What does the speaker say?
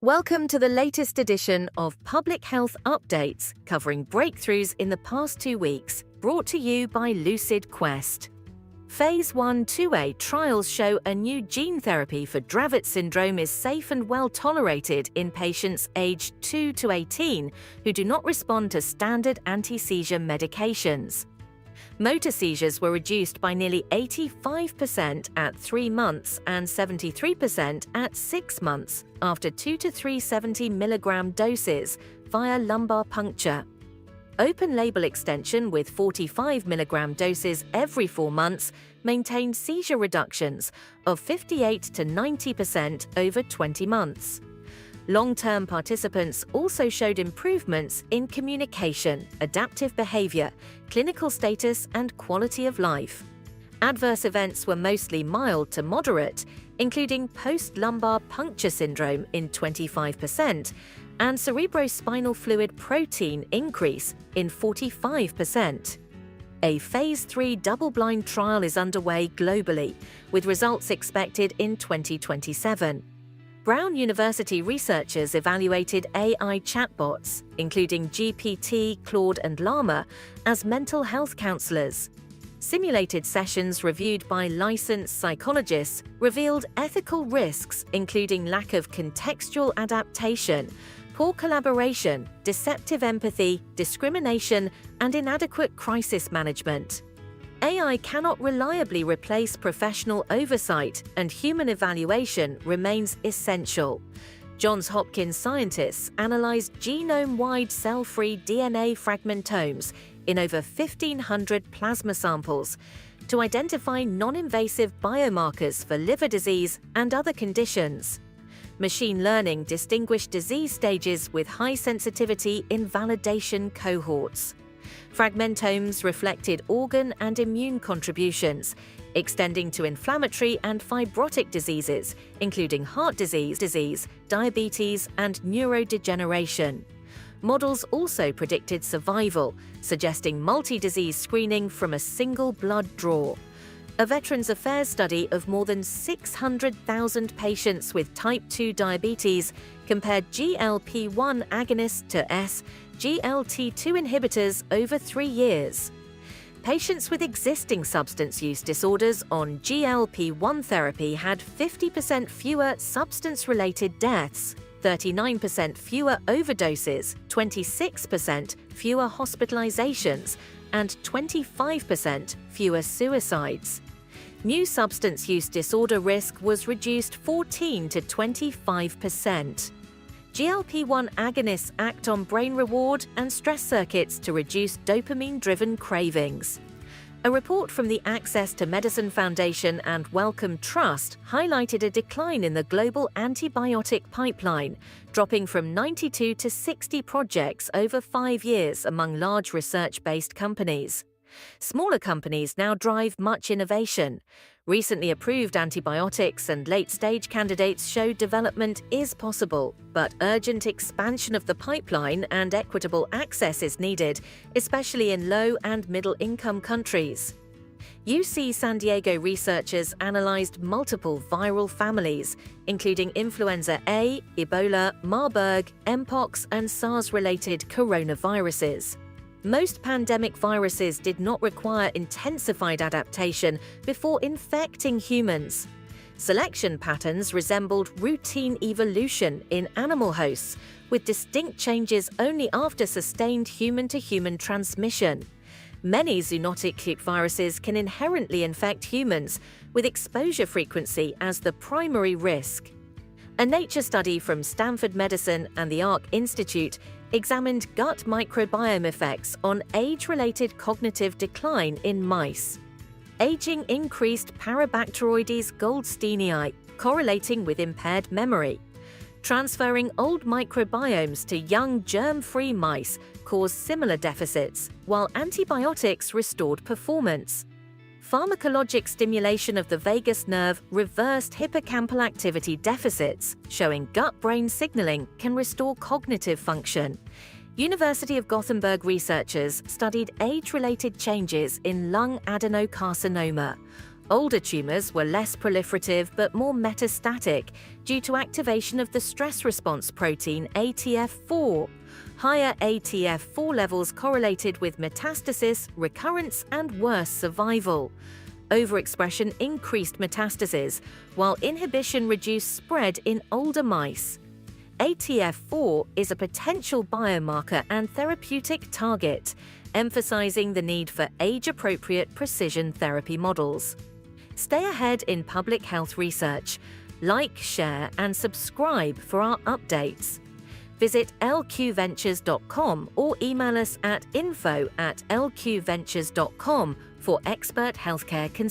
Welcome to the latest edition of Public Health Updates, covering breakthroughs in the past 2 weeks, brought to you by Lucid Quest. Phase 1/2A trials show a new gene therapy for Dravet syndrome is safe and well tolerated in patients aged 2 to 18 who do not respond to standard anti-seizure medications. Motor seizures were reduced by nearly 85% at 3 months and 73% at 6 months after 2 to 3 70 mg doses via lumbar puncture. Open-label extension with 45 mg doses every 4 months maintained seizure reductions of 58 to 90% over 20 months. Long-term participants also showed improvements in communication, adaptive behavior, clinical status, and quality of life. Adverse events were mostly mild to moderate, including post-lumbar puncture syndrome in 25% and cerebrospinal fluid protein increase in 45%. A Phase 3 double-blind trial is underway globally, with results expected in 2027. Brown University researchers evaluated AI chatbots, including GPT, Claude, and Llama, as mental health counselors. Simulated sessions reviewed by licensed psychologists revealed ethical risks, including lack of contextual adaptation, poor collaboration, deceptive empathy, discrimination, and inadequate crisis management. AI cannot reliably replace professional oversight, and human evaluation remains essential. Johns Hopkins scientists analyzed genome-wide cell-free DNA fragmentomes in over 1,500 plasma samples to identify non-invasive biomarkers for liver disease and other conditions. Machine learning distinguished disease stages with high sensitivity in validation cohorts. Fragmentomes reflected organ and immune contributions, extending to inflammatory and fibrotic diseases, including heart disease, diabetes, and neurodegeneration. Models also predicted survival, suggesting multi-disease screening from a single blood draw. A Veterans Affairs study of more than 600,000 patients with type 2 diabetes compared GLP-1 agonists to SGLT2 inhibitors over 3 years. Patients with existing substance use disorders on GLP-1 therapy had 50% fewer substance-related deaths, 39% fewer overdoses, 26% fewer hospitalizations, and 25% fewer suicides. New substance use disorder risk was reduced 14 to 25%. GLP-1 agonists act on brain reward and stress circuits to reduce dopamine-driven cravings. A report from the Access to Medicine Foundation and Wellcome Trust highlighted a decline in the global antibiotic pipeline, dropping from 92 to 60 projects over 5 years among large research-based companies. Smaller companies now drive much innovation. Recently approved antibiotics and late-stage candidates show development is possible, but urgent expansion of the pipeline and equitable access is needed, especially in low- and middle-income countries. UC San Diego researchers analyzed multiple viral families, including influenza A, Ebola, Marburg, Mpox, and SARS-related coronaviruses. Most pandemic viruses did not require intensified adaptation before infecting humans. Selection patterns resembled routine evolution in animal hosts, with distinct changes only after sustained human-to-human transmission. Many zoonotic viruses can inherently infect humans, with exposure frequency as the primary risk. A Nature study from Stanford Medicine and the Arc Institute examined gut microbiome effects on age-related cognitive decline in mice. Aging increased Parabacteroides goldsteinii, correlating with impaired memory. Transferring old microbiomes to young germ-free mice caused similar deficits, while antibiotics restored performance. Pharmacologic stimulation of the vagus nerve reversed hippocampal activity deficits, showing gut-brain signaling can restore cognitive function. University of Gothenburg researchers studied age-related changes in lung adenocarcinoma. Older tumors were less proliferative but more metastatic due to activation of the stress response protein ATF4. Higher ATF4 levels correlated with metastasis, recurrence, and worse survival. Overexpression increased metastases, while inhibition reduced spread in older mice. ATF4 is a potential biomarker and therapeutic target, emphasizing the need for age-appropriate precision therapy models. Stay ahead in public health research. Like, share, and subscribe for our updates. Visit lqventures.com or email us at info@lqventures.com for expert healthcare consultation.